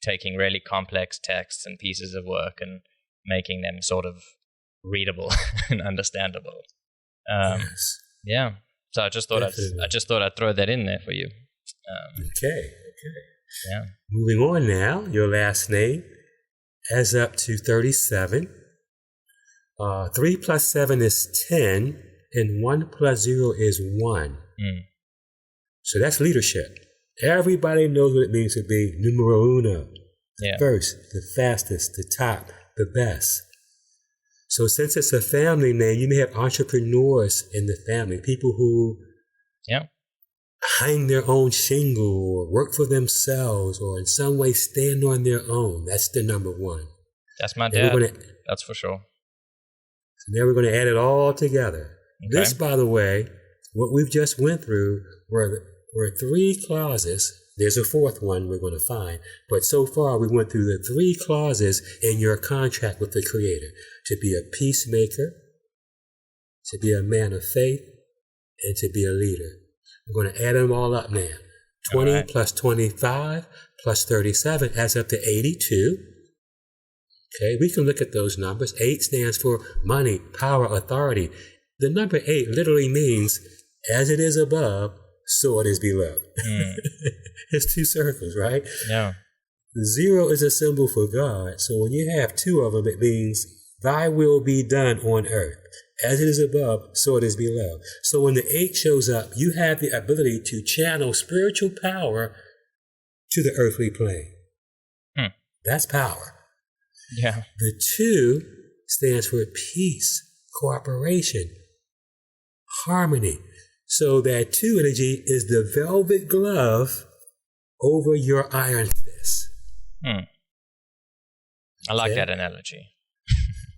Taking really complex texts and pieces of work and making them sort of readable and understandable. Yes. Yeah. So I just thought I'd throw that in there for you. Okay. Yeah. Moving on now, your last name adds up to 37. 3 plus 7 is 10, and 1 plus 0 is 1. So that's leadership. Everybody knows what it means to be numero uno. Yeah. First, the fastest, the top, the best. So since it's a family name, you may have entrepreneurs in the family, people who hang their own shingle or work for themselves or in some way stand on their own. That's the number 1. That's my dad. That's for sure. So now we're going to add it all together. Okay. This, by the way, what we've just went through were 3 clauses. There's a 4th one we're going to find. But so far, we went through the 3 clauses in your contract with the Creator. To be a peacemaker, to be a man of faith, and to be a leader. We're going to add them all up now. 20 plus 25 plus 37 adds up to 82. Okay, we can look at those numbers. 8 stands for money, power, authority. The number 8 literally means, as it is above, so it is below. It's 2 circles, right? Yeah. 0 is a symbol for God. So when you have 2 of them, it means thy will be done on earth. As it is above, so it is below. So when the 8 shows up, you have the ability to channel spiritual power to the earthly plane. That's power. Yeah. The 2 stands for peace, cooperation, harmony. So that 2 energy is the velvet glove over your iron fist. I like that analogy.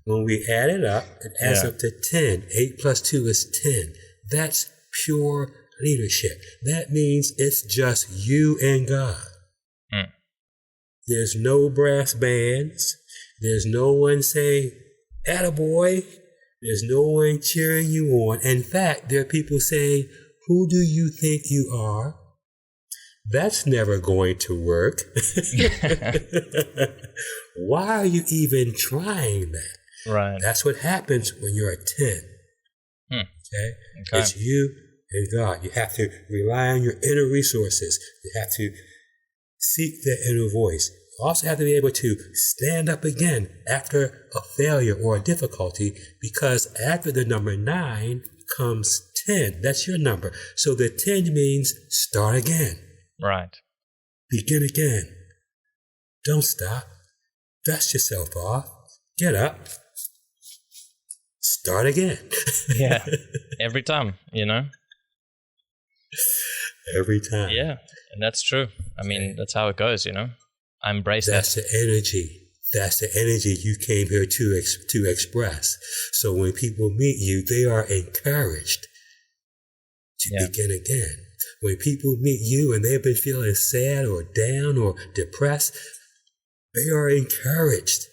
When we add it up, it adds up to 10. 8 plus 2 is 10. That's pure leadership. That means it's just you and God. There's no brass bands. There's no one saying, attaboy. There's no one cheering you on. In fact, there are people saying, who do you think you are? That's never going to work. Why are you even trying that? Right. That's what happens when you're a 10. Okay? It's you and God. You have to rely on your inner resources. You have to seek that inner voice. You also have to be able to stand up again after a failure or a difficulty, because after the number 9 comes 10. That's your number. So the 10 means start again. Right. Begin again. Don't stop. Dust yourself off. Get up. Start again. Yeah. Every time, Every time. Yeah. And that's true. I mean, that's how it goes, I embrace that. That's the energy. That's the energy you came here to express. So when people meet you, they are encouraged to begin again. When people meet you and they've been feeling sad or down or depressed, they are encouraged.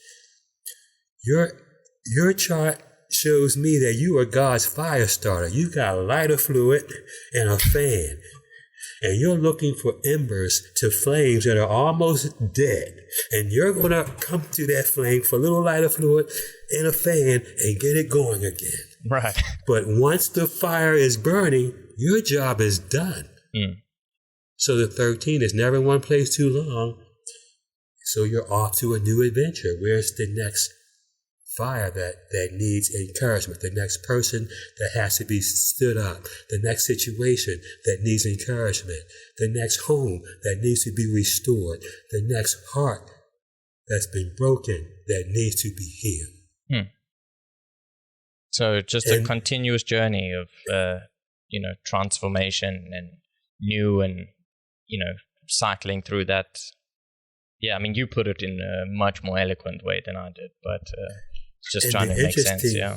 Your chart shows me that you are God's fire starter. You got a lighter fluid and a fan. And you're looking for embers to flames that are almost dead. And you're going to come to that flame for a little lighter fluid and a fan and get it going again. Right. But once the fire is burning, your job is done. So the 13 is never in one place too long. So you're off to a new adventure. Where's the next fire that needs encouragement? The next person that has to be stood up. The next situation that needs encouragement. The next home that needs to be restored. The next heart that's been broken that needs to be healed. So just a continuous journey of, transformation and new and, cycling through that. Yeah, I mean, you put it in a much more eloquent way than I did, but just trying to make sense. Yeah.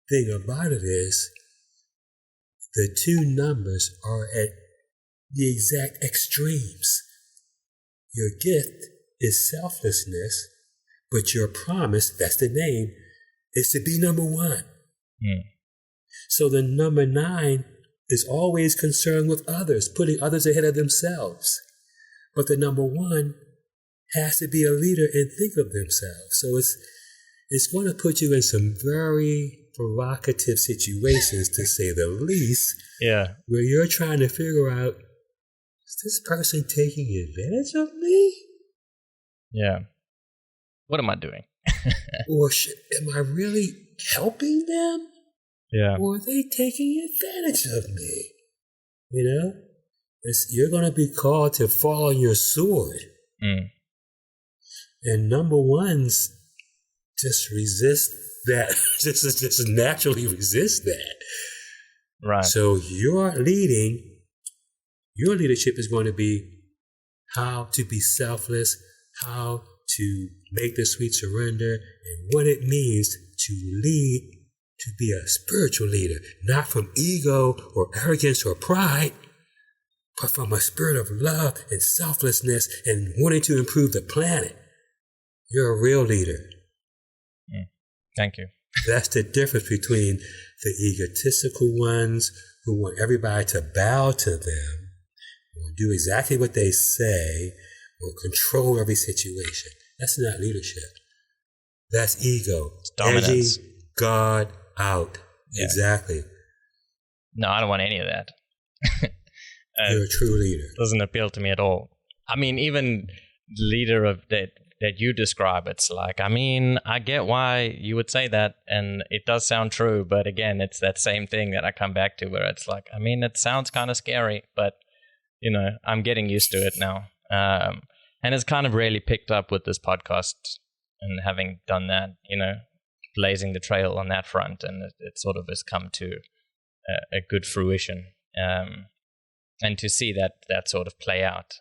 The thing about it is the two numbers are at the exact extremes. Your gift is selflessness, but your promise, that's the name, is to be number one. So the number 9 is always concerned with others, putting others ahead of themselves. But the number 1 has to be a leader and think of themselves. So it's going to put you in some very provocative situations, to say the least. Yeah. Where you're trying to figure out, is this person taking advantage of me? Yeah. What am I doing? Or am I really helping them? Yeah. Or are they taking advantage of me? You're going to be called to fall on your sword. And number 1s just resist that, just naturally resist that. Right. So your leadership is going to be how to be selfless, how to make the sweet surrender, and what it means to lead, to be a spiritual leader, not from ego or arrogance or pride, but from a spirit of love and selflessness and wanting to improve the planet. You're a real leader. Thank you. That's the difference between the egotistical ones who want everybody to bow to them, or do exactly what they say, or control every situation. That's not leadership. That's ego. It's dominance. Edging God out. Yeah. Exactly. No, I don't want any of that. You're a true leader. Doesn't appeal to me at all. I mean, even the leader of that you describe, it's like, I mean, I get why you would say that, and it does sound true, but again, it's that same thing that I come back to, where it's like, I mean, it sounds kind of scary, but, I'm getting used to it now. And it's kind of really picked up with this podcast and having done that, blazing the trail on that front, and it sort of has come to a good fruition. And to see that sort of play out,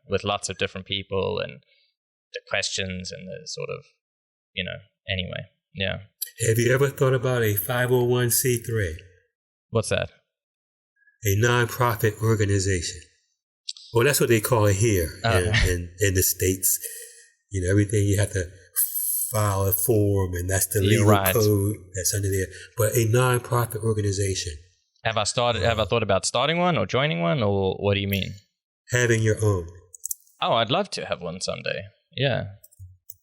with lots of different people and the questions and the sort of, anyway, yeah. Have you ever thought about a 501c3? What's that? A nonprofit organization. Well, that's what they call it here in the States. Everything you have to file a form, and that's the legal code that's under there. But a nonprofit organization. Have I thought about starting one or joining one, or what do you mean? Having your own. Oh, I'd love to have one someday. Yeah.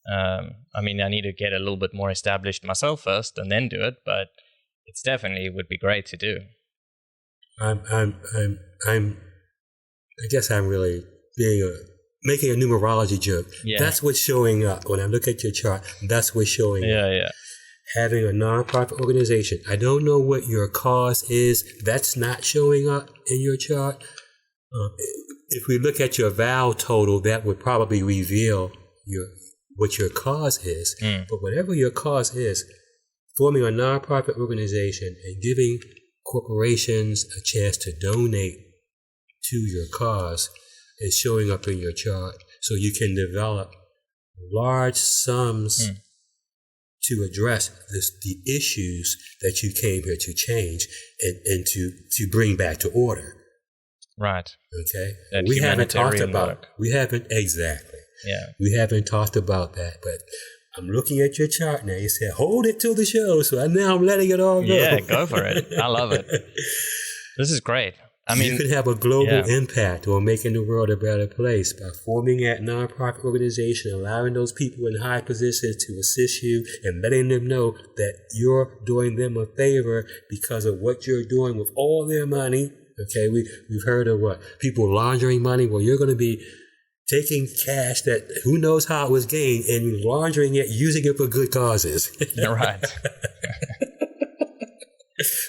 I mean, I need to get a little bit more established myself first and then do it, but it's definitely would be great to do. I guess I'm really making a numerology joke. Yeah. That's what's showing up. When I look at your chart, that's what's showing up. Yeah. Having a nonprofit organization. I don't know what your cause is. That's not showing up in your chart. If we look at your vow total, that would probably reveal what your cause is. But whatever your cause is, forming a nonprofit organization and giving corporations a chance to donate to your cause is showing up in your chart. So you can develop large sums to address the issues that you came here to change and to bring back to order. Right. Okay. That We haven't talked humanitarian about. work. We haven't exactly. Yeah. We haven't talked about that, but I'm looking at your chart now. You said hold it till the show, so now I'm letting it all go. Yeah, go for it. I love it. This is great. I mean, you can have a global impact on making the world a better place by forming that nonprofit organization, allowing those people in high positions to assist you and letting them know that you're doing them a favor because of what you're doing with all their money. Okay, we've heard of what? People laundering money. Well, you're going to be taking cash that who knows how it was gained and laundering it, using it for good causes. You're right.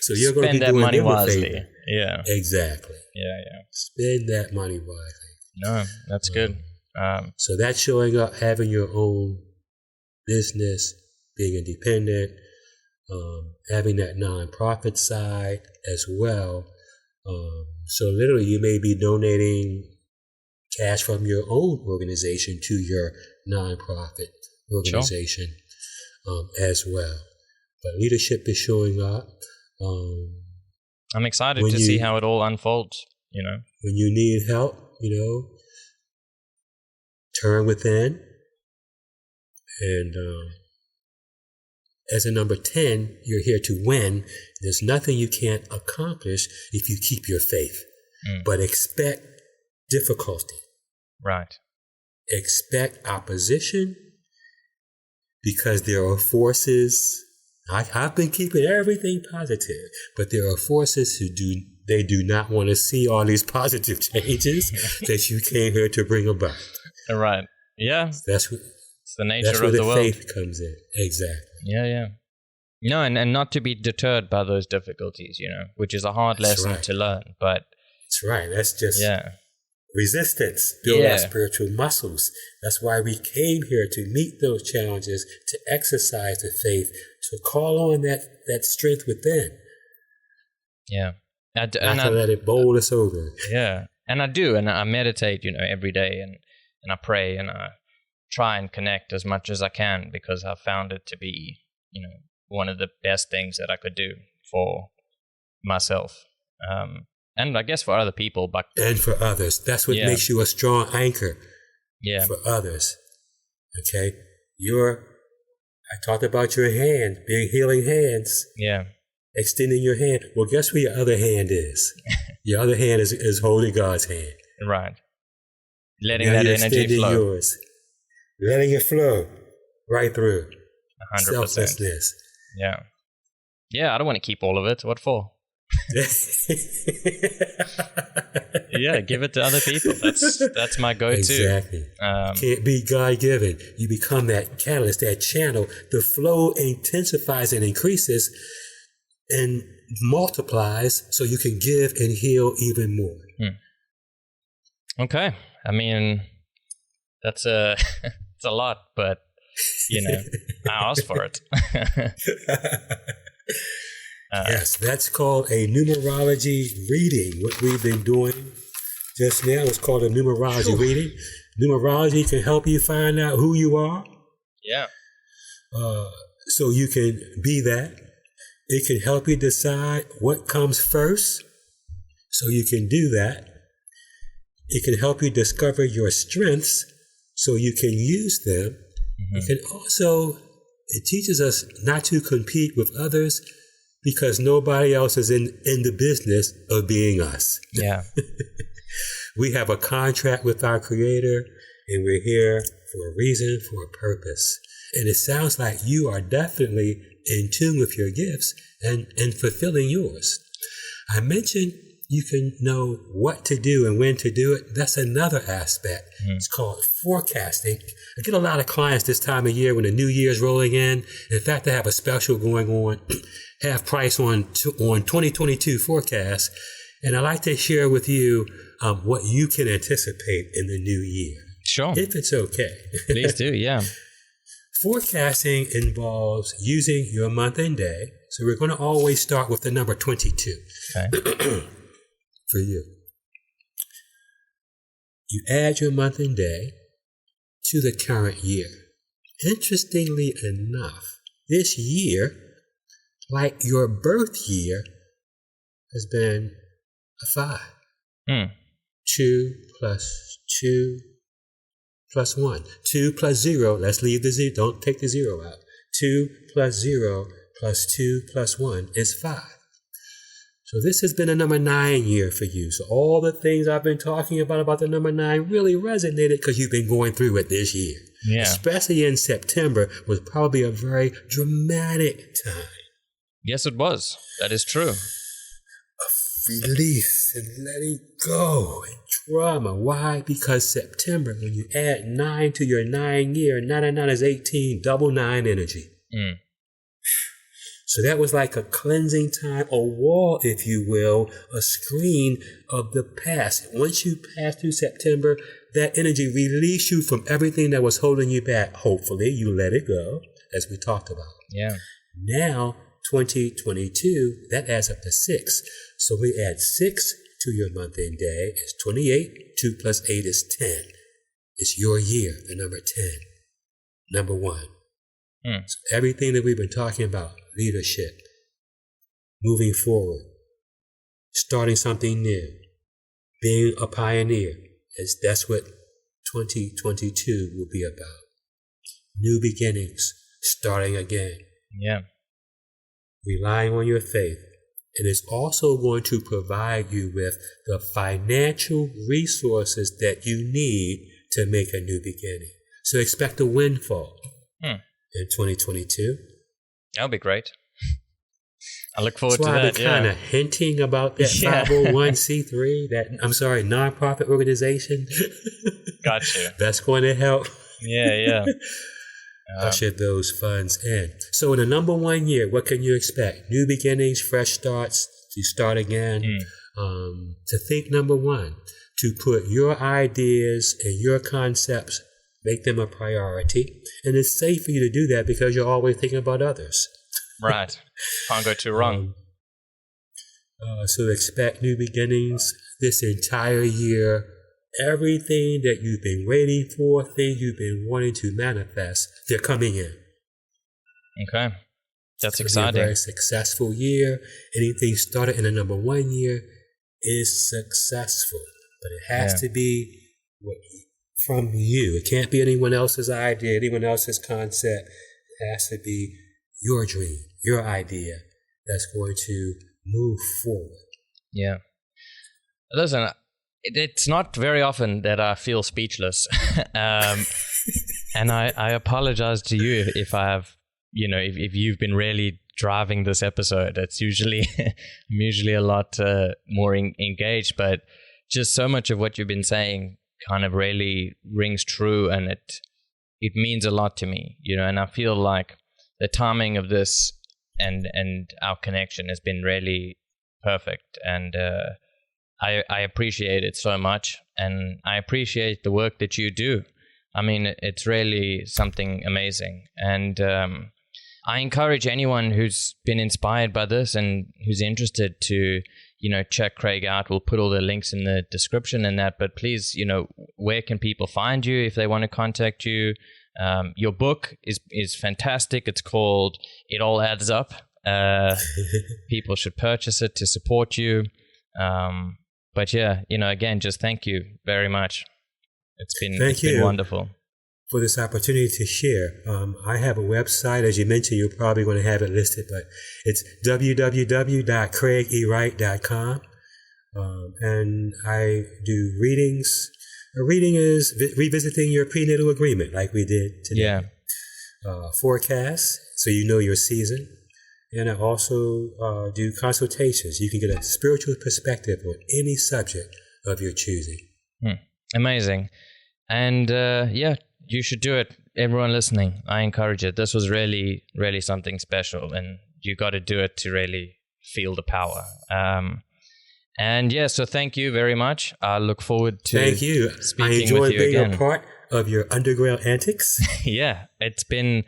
So you're going to be Spend that doing money them a favor. wisely. Yeah. Exactly. Yeah. Spend that money wisely. No, that's good. So that's showing up, having your own business, being independent, having that nonprofit side as well. So literally you may be donating cash from your own organization to your nonprofit organization as well. But leadership is showing up. I'm excited to see how it all unfolds, you know. When you need help, you know, turn within. And as a number 10, you're here to win. There's nothing you can't accomplish if you keep your faith. But expect difficulty. Right. Expect opposition because there are forces. I've been keeping everything positive, but there are forces who do not want to see all these positive changes that you came here to bring about. Right. Yeah. That's the nature of the world. That's where the faith comes in. Exactly. Yeah. No, and not to be deterred by those difficulties, you know, which is a hard lesson to learn, but... That's right. That's just resistance. Build our spiritual muscles. That's why we came here, to meet those challenges, to exercise the faith, to call on that strength within. Yeah. Not to let it bowl us over. Yeah. And I do, and I meditate, you know, every day, and I pray, and I try and connect as much as I can, because I've found it to be, you know, one of the best things that I could do for myself. And I guess for other people. And for others. That's what makes you a strong anchor for others. Okay? I talked about your hand, being healing hands. Yeah. Extending your hand. Well, guess where your other hand is? Your other hand is holding God's hand. Right. Letting that energy flow. Yours. Letting it flow right through. 100%. Selflessness. Yeah. Yeah, I don't want to keep all of it. What for? Yeah, give it to other people. That's my go-to. Exactly. Can't be God-given. You become that catalyst, that channel. The flow intensifies and increases and multiplies, so you can give and heal even more. Okay. I mean, that's it's a lot, but you know, I asked for it. Yes, that's called a numerology reading. What we've been doing just now is called a numerology reading. Numerology can help you find out who you are. Yeah. So you can be that. It can help you decide what comes first, so you can do that. It can help you discover your strengths, so you can use them. It can also, it teaches us not to compete with others, because nobody else is in the business of being us. Yeah. We have a contract with our Creator, and we're here for a reason, for a purpose. And it sounds like you are definitely in tune with your gifts and fulfilling yours. I mentioned you can know what to do and when to do it. That's another aspect. It's called forecasting. I get a lot of clients this time of year when the new year's rolling in. In fact, I have a special going on, half price on 2022 forecast. And I like to share with you what you can anticipate in the new year. Sure. If it's okay. Please do, yeah. Forecasting involves using your month and day. So we're going to always start with the number 22. Okay. For you. You add your month and day to the current year. Interestingly enough, this year, like your birth year, has been a 5. 2 plus 2 plus 1. 2 plus 0, let's leave the 0, don't take the 0 out. 2 plus 0 plus 2 plus 1 is 5. So this has been a number 9 year for you. So all the things I've been talking about the number 9 really resonated because you've been going through it this year. Yeah. Especially in September was probably a very dramatic time. Yes, it was. That is true. Release and letting go and trauma. Why? Because September, when you add 9 to your 9 year, 9 and 9 is 18, double 9 energy. So that was like a cleansing time, a wall, if you will, a screen of the past. Once you pass through September, that energy released you from everything that was holding you back. Hopefully, you let it go, as we talked about. Yeah. Now, 2022, that adds up to 6. So we add 6 to your month and day. It's 28. 2 plus 8 is 10. It's your year, the number 10. Number 1. So everything that we've been talking about, leadership, moving forward, starting something new, being a pioneer, that's what 2022 will be about. New beginnings, starting again. Yeah. Relying on your faith. And it's also going to provide you with the financial resources that you need to make a new beginning. So expect a windfall in 2022. That'll be great. I look forward to that. I've been kind of hinting about that 501c3, that nonprofit organization. Gotcha. That's going to help. Yeah. Usher those funds in. So in the number 1 year, what can you expect? New beginnings, fresh starts, to start again. To think number 1, to put your ideas and your concepts, make them a priority. And it's safe for you to do that because you're always thinking about others. Right. Can't go too wrong. So expect new beginnings this entire year. Everything that you've been waiting for, things you've been wanting to manifest, they're coming in. Okay. That's It's exciting. Be a very successful year. Anything started in the number 1 year is successful. But it has to be from you. It can't be anyone else's idea, anyone else's concept. It has to be your dream, your idea that's going to move forward. Yeah. Listen, it's not very often that I feel speechless. And I apologize to you if I have, if you've been really driving this episode. It's usually, I'm usually a lot more engaged, but just so much of what you've been saying kind of really rings true, and it means a lot to me, and I feel like the timing of this and our connection has been really perfect, and I appreciate it so much, and I appreciate the work that you do. I mean, it's really something amazing, and I encourage anyone who's been inspired by this and who's interested to, check Craig out. We'll put all the links in the description and that, but please, where can people find you if they want to contact you? Your book is fantastic. It's called It All Adds Up. People should purchase it to support you. But yeah, again, just thank you very much. It's been wonderful. For this opportunity to share. I have a website, as you mentioned, you're probably going to have it listed, but it's www.craigerwright.com. And I do readings. A reading is revisiting your prenatal agreement, like we did today. Yeah. Forecasts, so you know your season. And I also do consultations. You can get a spiritual perspective on any subject of your choosing. Amazing. And you should do it. Everyone listening, I encourage it. This was really, really something special, and you got to do it to really feel the power. So thank you very much. I look forward to speaking with you again. I enjoyed being a part of your underground antics. Yeah, it's been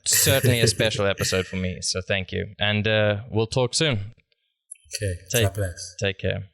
certainly a special episode for me. So thank you, and we'll talk soon. Okay. God bless. Take care.